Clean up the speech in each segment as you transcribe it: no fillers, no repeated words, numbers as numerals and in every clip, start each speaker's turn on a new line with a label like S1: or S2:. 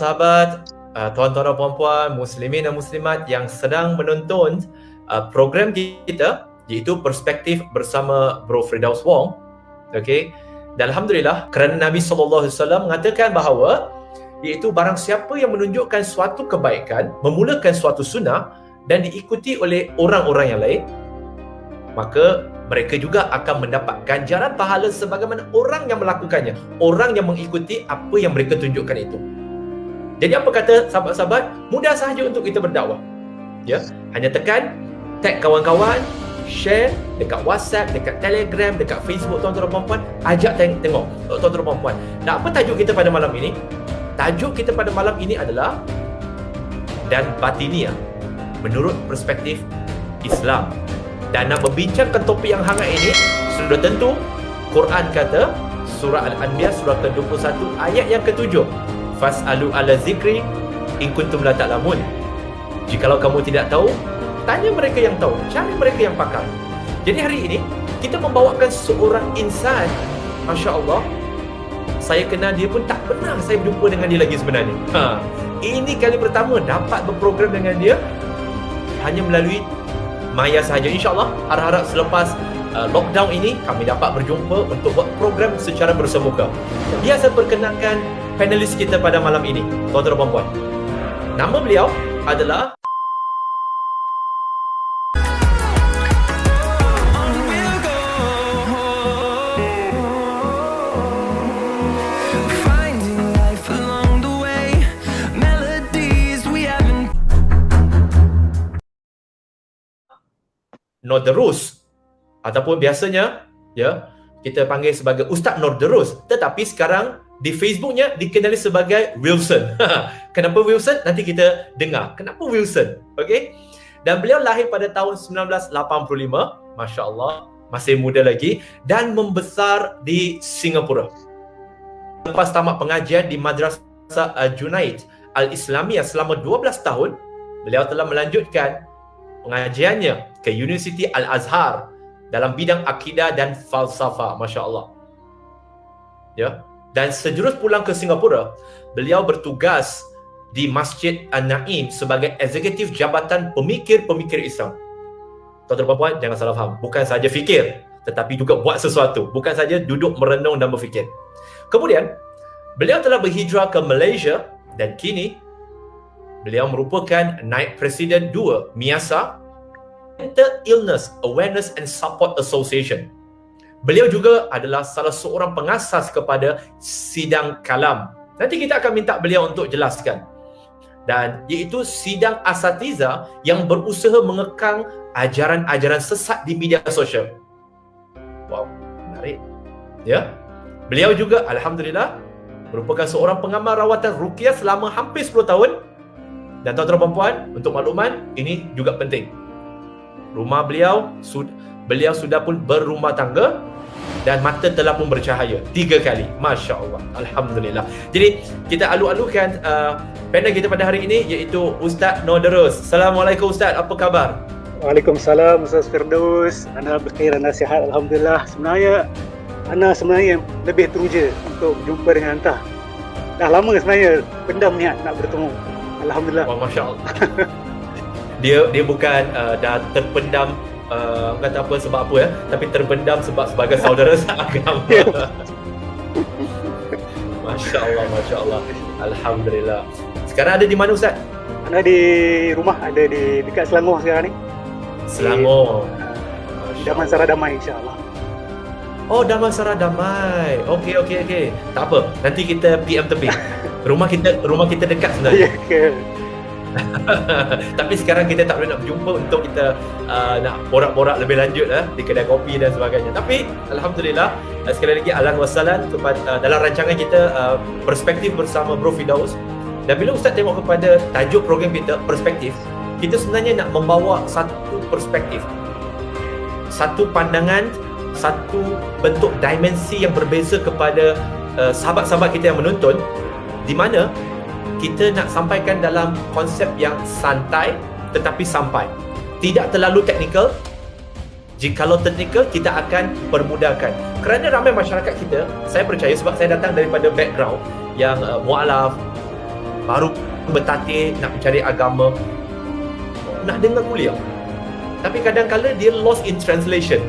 S1: sahabat-sahabat, tuan-tuan dan puan-puan, muslimin dan muslimat yang sedang menonton program kita, iaitu Perspektif bersama Bro Firdaus Wong. Okey. Dan alhamdulillah kerana Nabi SAW mengatakan bahawa iaitu barang siapa yang menunjukkan suatu kebaikan, memulakan suatu sunnah dan diikuti oleh orang-orang yang lain, maka mereka juga akan mendapat ganjaran pahala sebagaimana orang yang melakukannya, orang yang mengikuti apa yang mereka tunjukkan itu. Jadi apa kata sahabat-sahabat? Mudah sahaja untuk kita berdakwah. Ya, hanya tekan tag kawan-kawan, share dekat WhatsApp, dekat Telegram, dekat Facebook, tuan-tuan dan puan-puan, ajak tengok tuan-tuan dan puan-puan. Dan apa tajuk kita pada malam ini? Tajuk kita pada malam ini adalah dan batiniyah menurut perspektif Islam. Dan nak membincangkan topik yang hangat ini, sudah tentu Quran kata surah Al-Anbiya surah ke-21 ayat yang ke-7, fas'alu ala zikri in kuntum la ta'lamun. Jikalau kamu tidak tahu, tanya mereka yang tahu, cari mereka yang pakar. Jadi hari ini kita membawakan seorang insan, masya-Allah, saya kenal dia pun tak pernah saya berjumpa dengan dia lagi sebenarnya. Ini kali pertama dapat berprogram dengan dia hanya melalui maya sahaja. InsyaAllah harap-harap selepas lockdown ini kami dapat berjumpa untuk buat program secara bersemuka. Biasa perkenalkan panelis kita pada malam ini, tuan-tuan dan puan-puan. Nama beliau adalah Norderus, ataupun biasanya ya kita panggil sebagai Ustaz Norderus, tetapi sekarang di Facebooknya dikenali sebagai Wilson. Kenapa Wilson? Nanti kita dengar kenapa Wilson. Okey. Dan beliau lahir pada tahun 1985, masya-Allah, masih muda lagi, dan membesar di Singapura. Lepas tamat pengajian di Madrasah Junaid Al-Islamiyah selama 12 tahun, beliau telah melanjutkan pengajiannya ke Universiti Al-Azhar dalam bidang akidah dan falsafah, masya-Allah. Ya, dan sejurus pulang ke Singapura, beliau bertugas di Masjid An-Naim sebagai eksekutif Jabatan Pemikir-Pemikir Islam. Tuan-tuan dan puan-puan, jangan salah faham, bukan saja fikir, tetapi juga buat sesuatu, bukan saja duduk merenung dan berfikir. Kemudian, beliau telah berhijrah ke Malaysia dan kini beliau merupakan Naib Presiden 2 MIASA, Mental Illness Awareness and Support Association. Beliau juga adalah salah seorang pengasas kepada Sidang Kalam. Nanti kita akan minta beliau untuk jelaskan. Dan iaitu sidang asatiza yang berusaha mengekang ajaran-ajaran sesat di media sosial. Wow, menarik. Ya. Beliau juga alhamdulillah merupakan seorang pengamal rawatan ruqyah selama hampir 10 tahun. Dan tuan-tuan dan puan-puan, untuk makluman, ini juga penting. Rumah beliau sudah pun berumah tangga dan mata telah pun bercahaya 3 kali. Masya Allah, alhamdulillah. Jadi kita alu-alukan panel kita pada hari ini, iaitu Ustaz Norderus. Assalamualaikum Ustaz, apa khabar?
S2: Waalaikumsalam Ustaz Firdaus. Ana berkhair, ana sihat, alhamdulillah. Ana sebenarnya lebih teruja untuk berjumpa dengan anda. Dah lama sebenarnya pendam niat nak bertemu. Alhamdulillah.
S1: Oh, Masya Allah. dia bukan dah terpendam kata apa sebab apa ya, tapi terpendam sebab sebagai saudara seagama. Masya Allah. Alhamdulillah. Sekarang ada di mana Ustaz?
S2: Ana di rumah, ada di dekat Selangor sekarang ni.
S1: Selangor.
S2: Damansara Damai, insya-Allah.
S1: Oh, Damansara Damai. Okey. Tak apa. Nanti kita PM tebing. Rumah kita dekat sebenarnya.
S2: Ya ke?
S1: Tapi sekarang kita tak boleh nak berjumpa untuk kita nak borak-borak lebih lanjut di kedai kopi dan sebagainya. Tapi alhamdulillah, sekali lagi ahlan wa sahlan kepada dalam rancangan kita Perspektif bersama Bro Firdaus. Dan bila Ustaz tengok kepada tajuk program kita Perspektif, kita sebenarnya nak membawa satu perspektif, satu pandangan, satu bentuk dimensi yang berbeza kepada sahabat-sahabat kita yang menonton, di mana kita nak sampaikan dalam konsep yang santai tetapi sampai. Tidak terlalu teknikal. Jikalau teknikal, kita akan permudahkan. Kerana ramai masyarakat kita, saya percaya sebab saya datang daripada background yang mualaf, baru bertatih nak mencari agama, nak dengar kuliah. Tapi kadang-kadang dia lost in translation.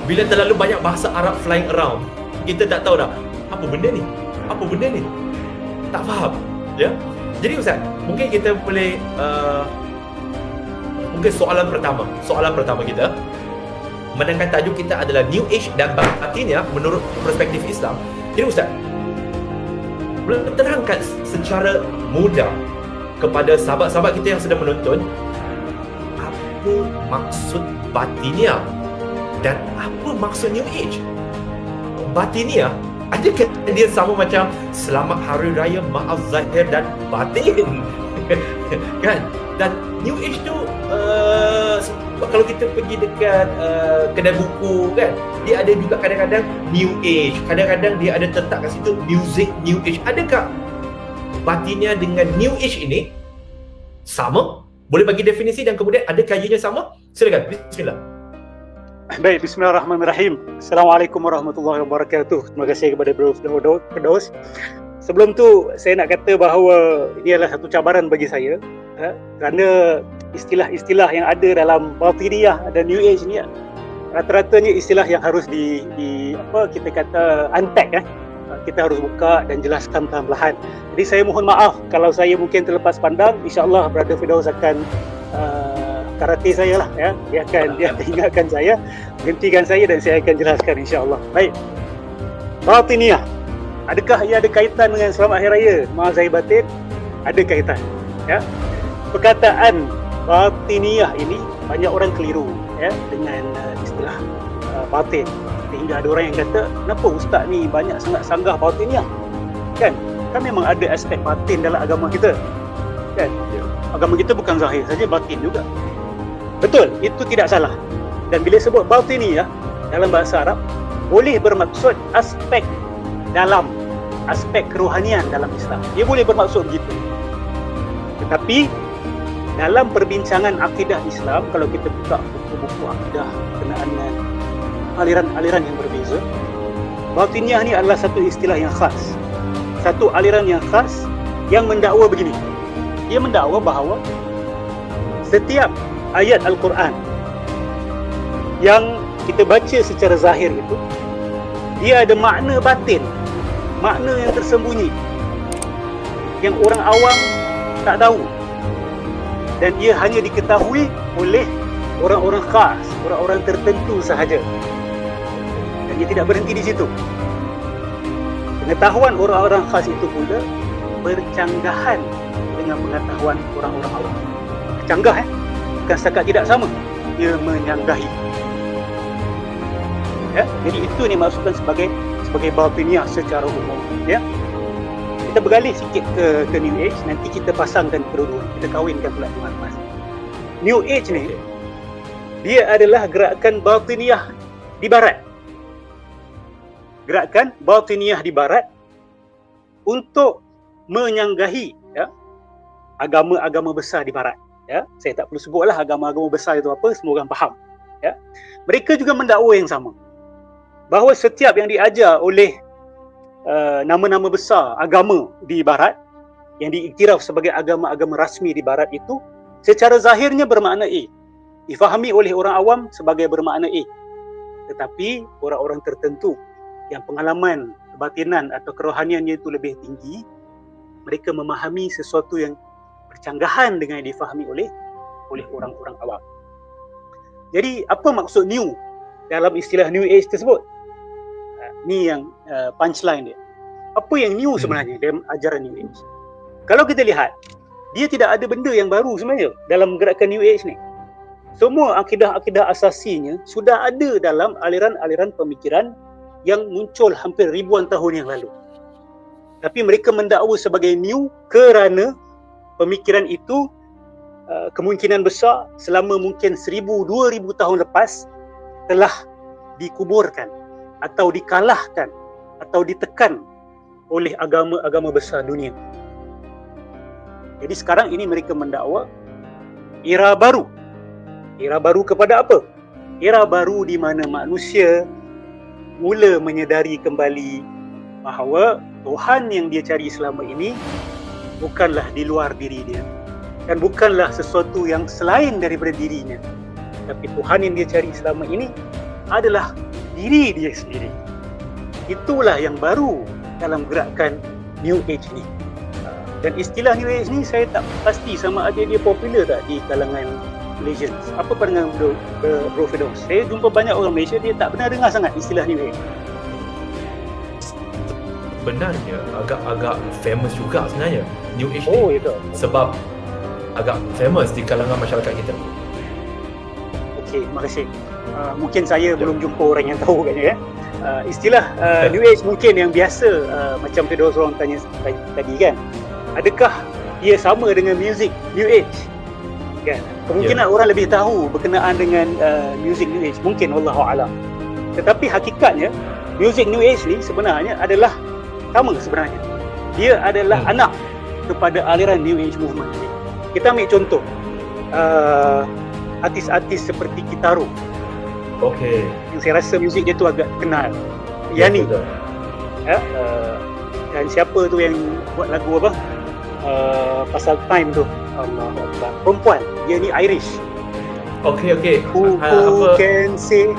S1: Bila terlalu banyak bahasa Arab flying around, kita tak tahu dah apa benda ni, tak faham, ya. Jadi Ustaz, mungkin kita boleh mungkin soalan pertama kita, menangkan tajuk kita adalah New Age dan Batiniah menurut perspektif Islam. Jadi Ustaz, boleh terangkan secara mudah kepada sahabat-sahabat kita yang sedang menonton apa maksud Batiniah dan apa maksud New Age? Batiniah, adakah dia sama macam Selamat Hari Raya, maaf zahir dan batin? Kan? Dan New Age tu kalau kita pergi dekat kedai buku kan, dia ada juga kadang-kadang New Age, kadang-kadang dia ada letak kat situ music New Age. Adakah Batiniah dengan New Age ini sama? Boleh bagi definisi dan kemudian adakah ianya sama? Silakan, bismillah.
S2: Baik, bismillahirrahmanirrahim. Assalamualaikum warahmatullahi wabarakatuh. Terima kasih kepada Bro Firdaus. Sebelum tu, saya nak kata bahawa ini adalah satu cabaran bagi saya, kerana istilah-istilah yang ada dalam Batiniah dan New Age ni rata-ratanya istilah yang harus kita kata unpack, kita harus buka dan jelaskan perlahan-lahan. Jadi saya mohon maaf kalau saya mungkin terlepas pandang. InsyaAllah Brother Firdaus akan karate saya lah, ya. Dia akan ingatkan saya, hentikan saya dan saya akan jelaskan insya-Allah. Baik. Batiniah, adakah ia ada kaitan dengan Selamat Hari Raya, maaf zahir batin? Ada kaitan, ya. Perkataan Batiniah ini banyak orang keliru, ya, dengan istilah batin. Sehingga ada orang yang kata, kenapa ustaz ni banyak sangat sanggah Batiniah? Kan memang ada aspek batin dalam agama kita, kan? Agama kita bukan zahir saja, batin juga. Betul, itu tidak salah. Dan bila sebut Batiniah dalam bahasa Arab, boleh bermaksud aspek dalam, aspek kerohanian dalam Islam. Dia boleh bermaksud begitu. Tetapi dalam perbincangan akidah Islam, kalau kita buka buku-buku akidah berkenaan dengan aliran-aliran yang berbeza, Batiniah ni adalah satu istilah yang khas. Satu aliran yang khas yang mendakwa begini. Dia mendakwa bahawa setiap ayat Al-Quran yang kita baca secara zahir itu, dia ada makna batin, makna yang tersembunyi, yang orang awam tak tahu, dan ia hanya diketahui oleh orang-orang khas, orang-orang tertentu sahaja. Dan dia tidak berhenti di situ. Pengetahuan orang-orang khas itu pula bercanggahan dengan pengetahuan orang-orang awam. Canggah, bukan setakat tidak sama, dia menyanggahi. Ya, jadi itu ni maksudkan sebagai Batiniah secara umum, ya. Kita bergalih sikit ke New Age, nanti kita pasangkan kedua-dua, kita kahwinkan pula dengan mas. New Age ni dia adalah gerakan Batiniah di barat. Gerakan Batiniah di barat untuk menyanggahi, ya, agama-agama besar di barat. Ya, saya tak perlu sebutlah agama-agama besar itu apa, semua orang faham. Ya. Mereka juga mendakwa yang sama, bahawa setiap yang diajar oleh nama-nama besar agama di barat, yang diiktiraf sebagai agama-agama rasmi di barat itu, secara zahirnya bermakna A, difahami oleh orang awam sebagai bermakna A. Tetapi orang-orang tertentu yang pengalaman kebatinan atau kerohaniannya itu lebih tinggi, mereka memahami sesuatu yang bercanggahan dengan yang difahami oleh orang-orang awam. Jadi apa maksud new dalam istilah New Age tersebut? Ni yang punchline dia. Apa yang new sebenarnya dalam ajaran New Age? Kalau kita lihat, dia tidak ada benda yang baru sebenarnya dalam gerakan New Age ni. Semua akidah-akidah asasinya sudah ada dalam aliran-aliran pemikiran yang muncul hampir ribuan tahun yang lalu. Tapi mereka mendakwa sebagai new kerana pemikiran itu kemungkinan besar selama mungkin 1000-2000 tahun lepas telah dikuburkan atau dikalahkan atau ditekan oleh agama-agama besar dunia. Jadi sekarang ini mereka mendakwa era baru. Era baru kepada apa? Era baru di mana manusia mula menyedari kembali bahawa Tuhan yang dia cari selama ini bukanlah di luar diri dia, dan bukanlah sesuatu yang selain daripada dirinya, tapi Tuhan yang dia cari selama ini adalah diri dia sendiri. Itulah yang baru dalam gerakan New Age ni. Dan istilah New Age ni saya tak pasti sama ada dia popular tak di kalangan Malaysians. Apa pandangan Bro Firdaus? Saya jumpa banyak orang Malaysia, dia tak pernah dengar sangat istilah New Age.
S1: Sebenarnya agak famous juga sebenarnya New Age
S2: Oh,
S1: ni.
S2: itu.
S1: Sebab agak famous di kalangan masyarakat kita.
S2: Okey, terima kasih. Mungkin saya belum jumpa orang yang tahu katnya. Istilah New Age mungkin yang biasa macam Firdaus orang tanya tadi kan. Adakah ia sama dengan music New Age? Kan? Kemungkinan orang lebih tahu berkenaan dengan music New Age. Mungkin, wallahu a'lam. Tetapi hakikatnya music New Age ni sebenarnya adalah sama sebenarnya. Dia adalah anak kepada aliran New Age movement ni. Kita ambil contoh artis-artis seperti Kitaro.
S1: Okey.
S2: Yang saya rasa muzik dia tu agak kenal. Yani. Ya, dan siapa tu yang buat lagu apa? Pasal time tu. Allah Akbar. Perempuan. Dia ni Irish.
S1: Okey.
S2: Who can say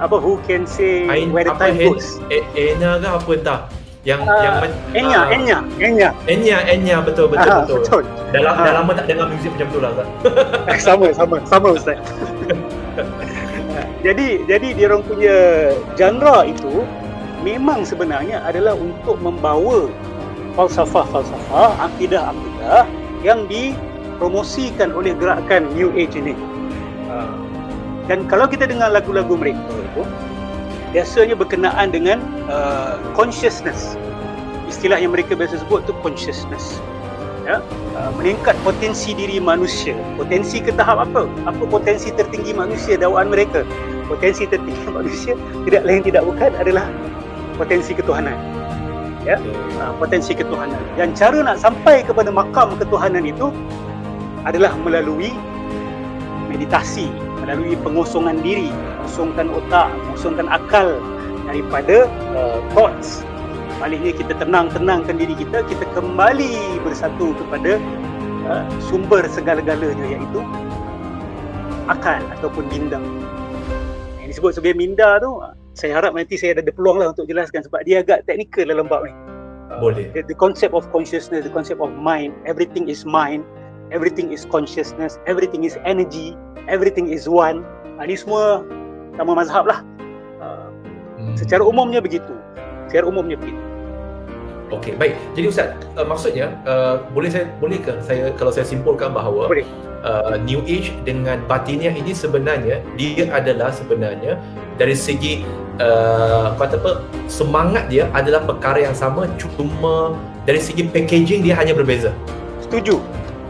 S2: who can say where the time goes?
S1: Enya ke apa entah. Yang Enya betul. Dah lama tak dengar muzik macam tu lah Ustaz.
S2: sama Ustaz. Jadi dia orang punya genre itu memang sebenarnya adalah untuk membawa falsafah, akidah yang dipromosikan oleh gerakan New Age ini. Dan kalau kita dengar lagu-lagu mereka itu biasanya berkenaan dengan consciousness. Istilah yang mereka biasa sebut tu consciousness. Ya, meningkat potensi diri manusia. Potensi ke tahap apa? Apa potensi tertinggi manusia dakwaan mereka? Potensi tertinggi manusia tidak lain tidak bukan adalah potensi ketuhanan. Ya, potensi ketuhanan. Dan cara nak sampai kepada makam ketuhanan itu adalah melalui meditasi, melalui pengosongan diri, kosongkan otak, kosongkan akal daripada thoughts. Baliknya kita tenangkan diri kita kembali bersatu kepada sumber segala-galanya, iaitu akal ataupun minda. Yang disebut sebagai minda tu, saya harap nanti saya ada peluang lah untuk jelaskan sebab dia agak teknikal dalam bab ni.
S1: Boleh.
S2: The concept of consciousness, the concept of mind, everything is mind, everything is consciousness, everything is energy, everything is one. Ini semua sama mazhab lah. Secara umumnya begitu.
S1: Okey, baik. Jadi Ustaz, maksudnya boleh ke saya kalau saya simpulkan bahawa New Age dengan batiniah ini sebenarnya dia adalah sebenarnya dari segi semangat dia adalah perkara yang sama, cuma dari segi packaging dia hanya berbeza.
S2: Setuju.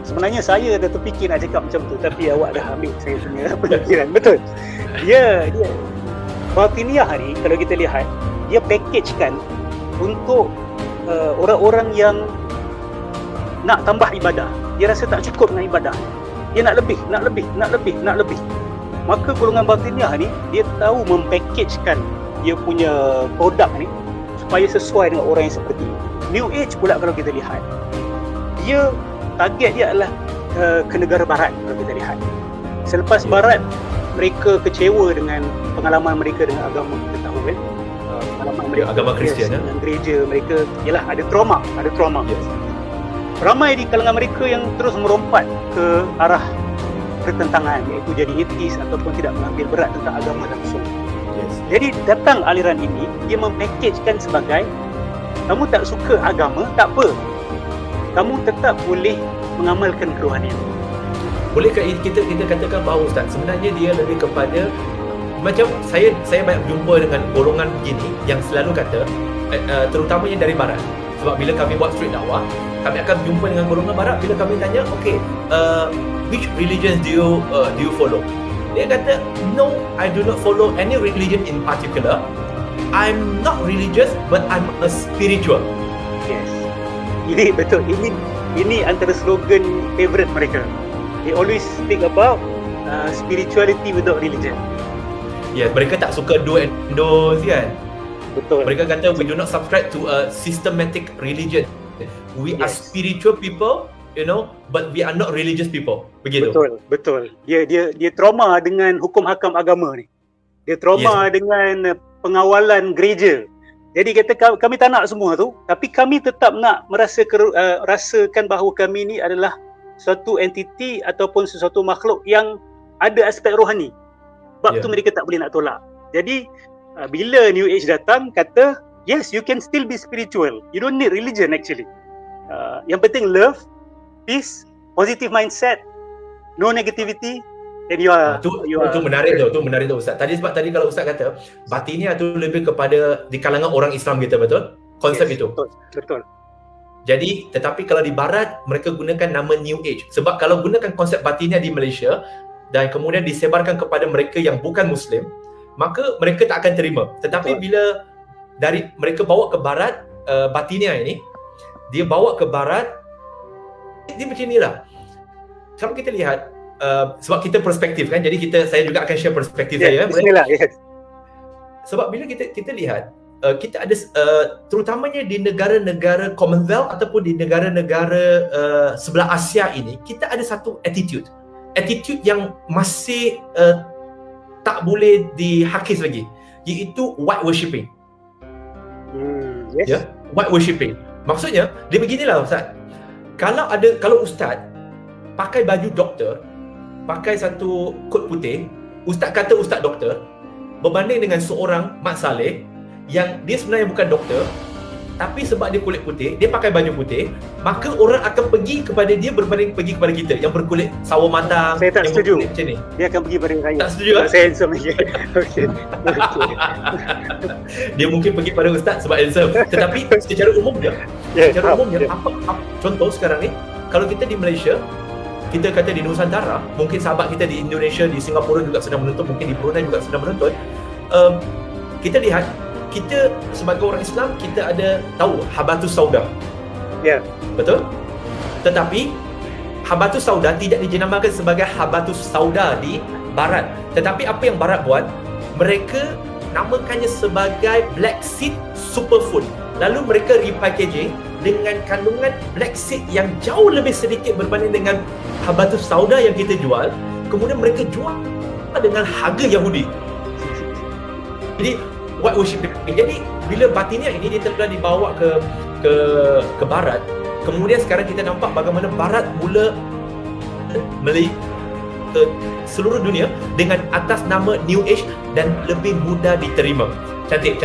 S2: Sebenarnya saya dah terfikir nak cakap macam tu, tapi awak dah ambil saya punya pemikiran. Betul. Dia batiniah ni kalau kita lihat, dia packagekan untuk orang-orang yang nak tambah ibadah. Dia rasa tak cukup dengan ibadah. Dia nak lebih. Maka golongan batiniah ni dia tahu mempackagekan dia punya produk ni supaya sesuai dengan orang yang seperti ini. New Age pula kalau kita lihat, dia target dia adalah ke negara barat kalau kita lihat. Selepas barat mereka kecewa dengan pengalaman mereka dengan agama, kita tahu kan, pengalaman mereka
S1: agama Kristian
S2: dengan gereja mereka, ialah ada trauma. Yes. Ramai di kalangan mereka yang terus merompat ke arah pertentangan, iaitu jadi ateis ataupun tidak mengambil berat tentang agama langsung.
S1: Yes.
S2: Jadi datang aliran ini, dia mempackagekan sebagai kamu tak suka agama, tak apa, kamu tetap boleh mengamalkan kerohanian.
S1: Bolehkah kita katakan bahawa Ustaz sebenarnya dia lebih kepada macam saya banyak berjumpa dengan golongan begini yang selalu kata terutamanya dari barat. Sebab bila kami buat street dakwah, kami akan berjumpa dengan golongan barat. Bila kami tanya, okay, which religions do you follow? Dia kata, no, I do not follow any religion in particular. I'm not religious, but I'm a spiritual.
S2: Yes. Ini betul. Ini antara slogan favorite mereka. They always speak about spirituality without religion.
S1: Ya, mereka tak suka do and don'ts kan.
S2: Betul.
S1: Mereka kata we do not subscribe to a systematic religion. We are
S2: Yes.
S1: spiritual people, but we are not religious people. Begitu.
S2: Betul. Dia trauma dengan hukum hakam agama ni. Dia trauma dengan pengawalan gereja. Jadi kata kami tak nak semua tu, tapi kami tetap nak rasakan bahawa kami ni adalah suatu entiti ataupun sesuatu makhluk yang ada aspek rohani. Sebab tu mereka tak boleh nak tolak. Jadi bila New Age datang kata, yes, you can still be spiritual. You don't need religion actually. Yang penting love, peace, positive mindset, no negativity, then you are
S1: tu menarik tu Ustaz. Tadi kalau Ustaz kata batinnya tu lebih kepada di kalangan orang Islam kita, betul? Konsep itu.
S2: Betul.
S1: Jadi tetapi kalau di barat mereka gunakan nama New Age. Sebab kalau gunakan konsep batinnya di Malaysia dan kemudian disebarkan kepada mereka yang bukan Muslim, maka mereka tak akan terima. Tetapi bila dari mereka bawa ke barat, batinnya ini dia bawa ke barat, dia macam inilah. Kalau kita lihat sebab kita perspektif kan, jadi saya juga akan share perspektif saya.
S2: Bismillah. Yes.
S1: Sebab bila kita lihat kita ada terutamanya di negara-negara Commonwealth ataupun di negara-negara sebelah Asia ini, kita ada satu attitude yang masih tak boleh dihakis lagi, iaitu white worshipping.
S2: Yes.
S1: White worshipping. Maksudnya dia beginilah Ustaz. Kalau Ustaz pakai baju doktor, pakai satu kot putih, Ustaz kata Ustaz doktor, berbanding dengan seorang Mat Saleh yang dia sebenarnya bukan doktor, tapi sebab dia kulit putih, dia pakai baju putih, maka orang akan pergi kepada dia berbanding pergi kepada kita yang berkulit sawo matang.
S2: Saya tak
S1: yang
S2: setuju.
S1: Macam ni.
S2: Dia akan pergi pada saya.
S1: Tak setuju kan?
S2: Saya handsome lagi. Okay.
S1: Dia mungkin pergi pada Ustaz sebab handsome. Tetapi secara umumnya, apa contoh sekarang ni, kalau kita di Malaysia, kita kata di Nusantara, mungkin sahabat kita di Indonesia, di Singapura juga sedang menonton, mungkin di Brunei juga sedang menonton. Kita lihat, kita sebagai orang Islam, kita ada tahu Habatus Sauda.
S2: Ya.
S1: Betul? Tetapi Habatus Sauda tidak dijenamakan sebagai Habatus Sauda di barat. Tetapi apa yang barat buat, mereka namakannya sebagai Black Seed Superfood. Lalu mereka repackaging dengan kandungan black seed yang jauh lebih sedikit berbanding dengan Habatus Sauda yang kita jual. Kemudian mereka jual dengan harga Yahudi. Jadi white worshipping. Jadi bila batinnya ini dia telah dibawa ke barat, kemudian sekarang kita nampak bagaimana barat mula ke seluruh dunia dengan atas nama New Age dan lebih mudah diterima. Cantik.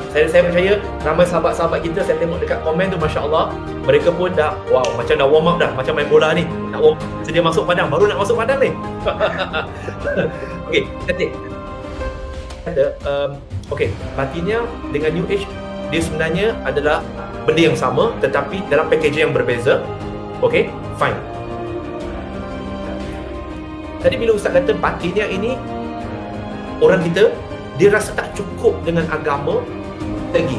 S1: Saya percaya ramai sahabat-sahabat kita, saya tengok dekat komen tu, Masya Allah, mereka pun dah macam dah warm up dah, macam main bola ni, nak sedia masuk padang, baru nak masuk padang ni. Okey, cantik. Batinnya dengan New Age, dia sebenarnya adalah benda yang sama tetapi dalam packaging yang berbeza. Okey, fine. Tadi bila Ustaz kata batinnya ini, orang kita dia rasa tak cukup dengan agama lagi,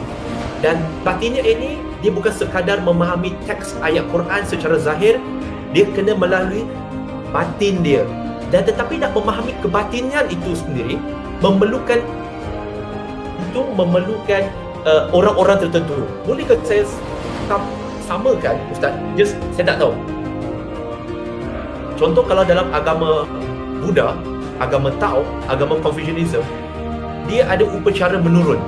S1: dan batinnya ini dia bukan sekadar memahami teks ayat Quran secara zahir, dia kena melalui batin dia, dan tetapi nak memahami kebatinian itu sendiri memerlukan orang-orang tertentu. Bolehkah saya samakan Ustaz? Saya tak tahu. Contoh kalau dalam agama Buddha, agama Tao, agama Confucianism, dia ada upacara menurun,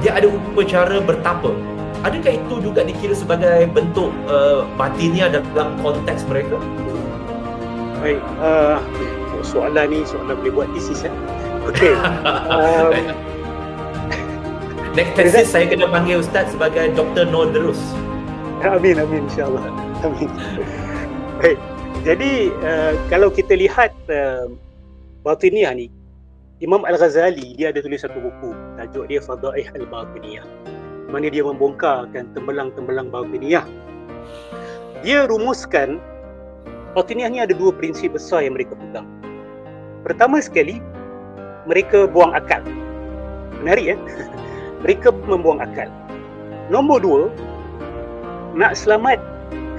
S1: dia ada upacara bertapa. Adakah itu juga dikira sebagai bentuk batinnya dalam konteks mereka?
S2: Baik, soalan boleh buat thesis ya. Okey.
S1: Next thesis saya kena panggil Ustaz sebagai Dr. Nordrus.
S2: Amin insya-Allah. Amin. Baik. Jadi kalau kita lihat batiniyah ni, Imam Al-Ghazali dia ada tulis satu buku, tajuk dia Fadaih Al-Batiniyah, mana dia membongkarkan tembelang-tembelang batiniyah. Dia rumuskan batiniyah ni ada dua prinsip besar yang mereka pegang. Pertama sekali, mereka buang akal. Menarik ya? Mereka membuang akal. Nombor dua, nak selamat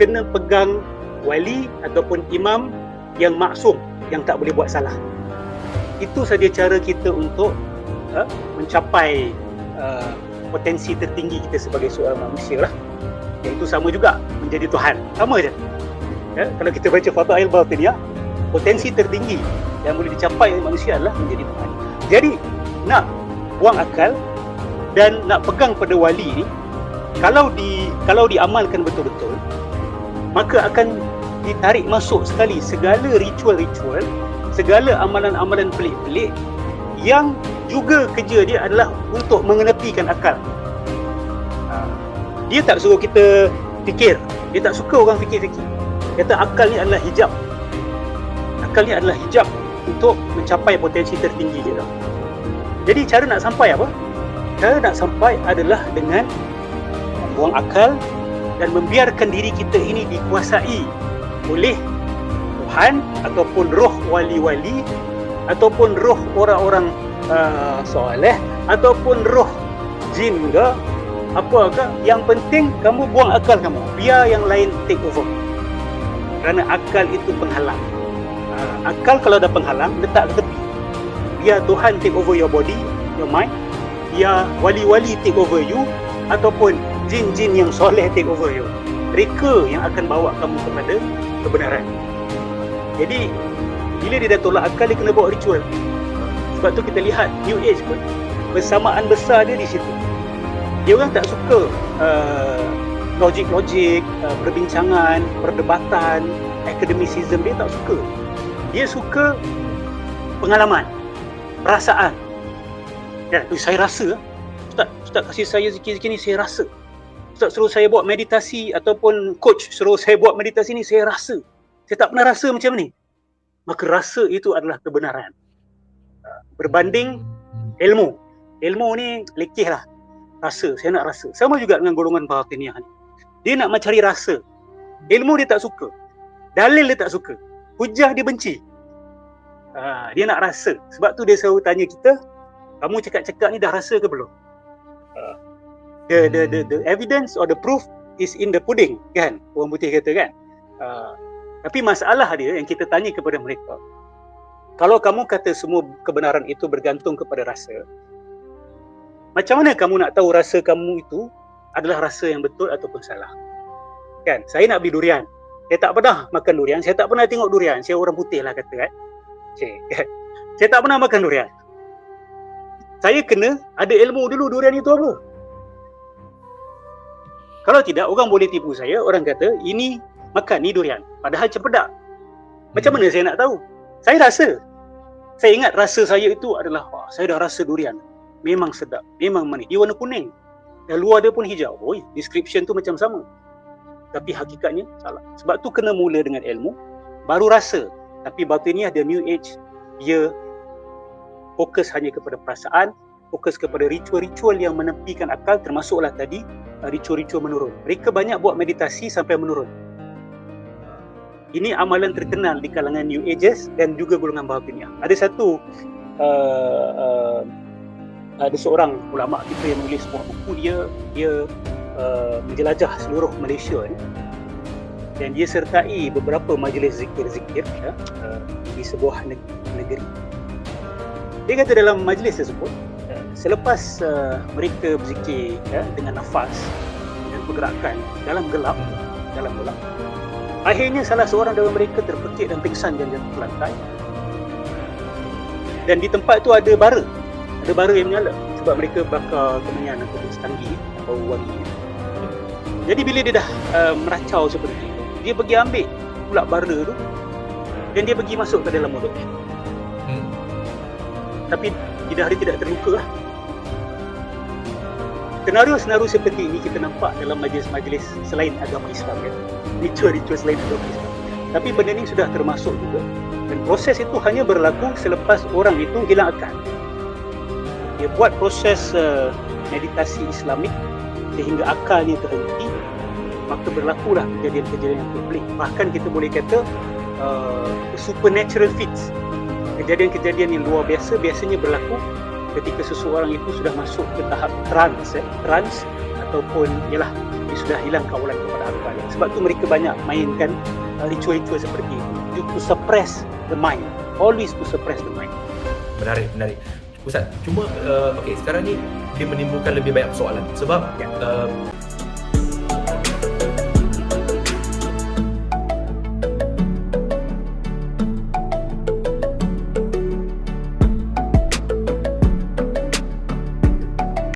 S2: kena pegang wali ataupun imam yang maksum, yang tak boleh buat salah. Itu saja cara kita untuk mencapai potensi tertinggi kita sebagai seorang manusia lah, iaitu sama juga menjadi Tuhan, sama je. Kalau kita baca Fadail Batiniyah, potensi tertinggi yang boleh dicapai oleh manusia adalah menjadi Tuhan. Jadi nak buang akal dan nak pegang pada wali ni, kalau diamalkan betul-betul, maka akan ditarik masuk sekali segala ritual-ritual, segala amalan-amalan pelik-pelik yang juga kerja dia adalah untuk mengenepikan akal. Dia tak suruh kita fikir, dia tak suka orang fikir-fikir. Kata akal ni adalah hijab. Akal ni adalah hijab untuk mencapai potensi tertinggi kita. Jadi cara nak sampai apa? Cara nak sampai adalah dengan membuang akal dan membiarkan diri kita ini dikuasai oleh Tuhan ataupun roh wali-wali ataupun roh orang-orang soleh ataupun roh jin ke apa ke, yang penting kamu buang akal kamu, biar yang lain take over. Kerana akal itu penghalang. Akal kalau ada penghalang, letak ke tepi. Biar Tuhan take over your body, your mind. Biar wali-wali take over you ataupun jin-jin yang soleh take over you. Mereka yang akan bawa kamu kepada kebenaran. Jadi bila dia dah tolak akal, dia kena bawa ritual. Sebab tu kita lihat New Age pun persamaan besar dia di situ. Dia orang tak suka logik-logik, perbincangan, perdebatan, academicism. Dia tak suka. Dia suka pengalaman, perasaan. Ya, saya rasa, Ustaz kasih saya zikir-zikir ni, saya rasa. Ustaz suruh saya buat meditasi ataupun coach suruh saya buat meditasi ni, saya rasa. Saya tak pernah rasa macam ni. Maka rasa itu adalah kebenaran. Berbanding ilmu. Ilmu ni lekeh lah. Rasa, saya nak rasa. Sama juga dengan golongan Batiniyah ni. Dia nak mencari rasa. Ilmu dia tak suka. Dalil dia tak suka. Hujah dia benci. Dia nak rasa. Sebab tu dia selalu tanya kita, kamu cakap-cakap ni dah rasa ke belum? The evidence or the proof is in the pudding, kan? Orang putih kata kan? Tapi masalah dia yang kita tanya kepada mereka, kalau kamu kata semua kebenaran itu bergantung kepada rasa, macam mana kamu nak tahu rasa kamu itu adalah rasa yang betul ataupun salah? Kan? Saya nak beli durian. Saya tak pernah makan durian. Saya tak pernah tengok durian. Saya orang putih lah kata kan. Saya tak pernah makan durian. Saya kena ada ilmu dulu durian itu apa. Kalau tidak, orang boleh tipu saya. Orang kata, ini makan ni durian. Padahal cempedak. Macam mana saya nak tahu? Saya rasa. Saya ingat rasa saya itu adalah, saya dah rasa durian. Memang sedap, memang manis. Dia warna kuning. Dan luar dia pun hijau. Description tu macam sama. Tapi hakikatnya salah. Sebab tu kena mula dengan ilmu, baru rasa. Tapi Batiniyah, the New Age, dia fokus hanya kepada perasaan, fokus kepada ritual-ritual yang menepikan akal, termasuklah tadi ritual-ritual menurun. Mereka banyak buat meditasi sampai menurun. Ini amalan terkenal di kalangan New Ages dan juga golongan Batiniyah. Ada satu ada seorang ulama kita yang menulis sebuah buku, dia menjelajah seluruh Malaysia ni, dan dia sertai beberapa majlis zikir-zikir di sebuah negeri. Dia kata dalam majlis tersebut, selepas mereka berzikir dengan nafas dan pergerakan dalam gelap, akhirnya salah seorang dari mereka terpekik dan pingsan dan jatuh ke lantai. Dan di tempat tu ada bara yang menyala sebab mereka bakar kemenyan atau setanggi atau wangi. Jadi bila dia dah meracau seperti itu, dia pergi ambil pula bara tu dan dia pergi masuk ke dalam mulut dia. Tapi dia tidak terluka lah. Senario seperti ini kita nampak dalam majlis-majlis selain agama Islam kan. Ritual-ritual selain agama Islam. Tapi benda ni sudah termasuk juga. Dan proses itu hanya berlaku selepas orang itu hilang akal. Dia buat proses meditasi Islamik sehingga akalnya terhenti, maka berlakulah kejadian-kejadian yang pelik. Bahkan kita boleh kata supernatural feats. Kejadian-kejadian yang luar biasa biasanya berlaku ketika seseorang itu sudah masuk ke tahap trans ataupun dia sudah hilang kawalan kepada akal. Sebab tu mereka banyak mainkan ritual-ritual seperti itu to suppress the mind, always to suppress the mind.
S1: Menarik. Ustaz, cuma okey, sekarang ni dia menimbulkan lebih banyak persoalan sebab
S2: Ya.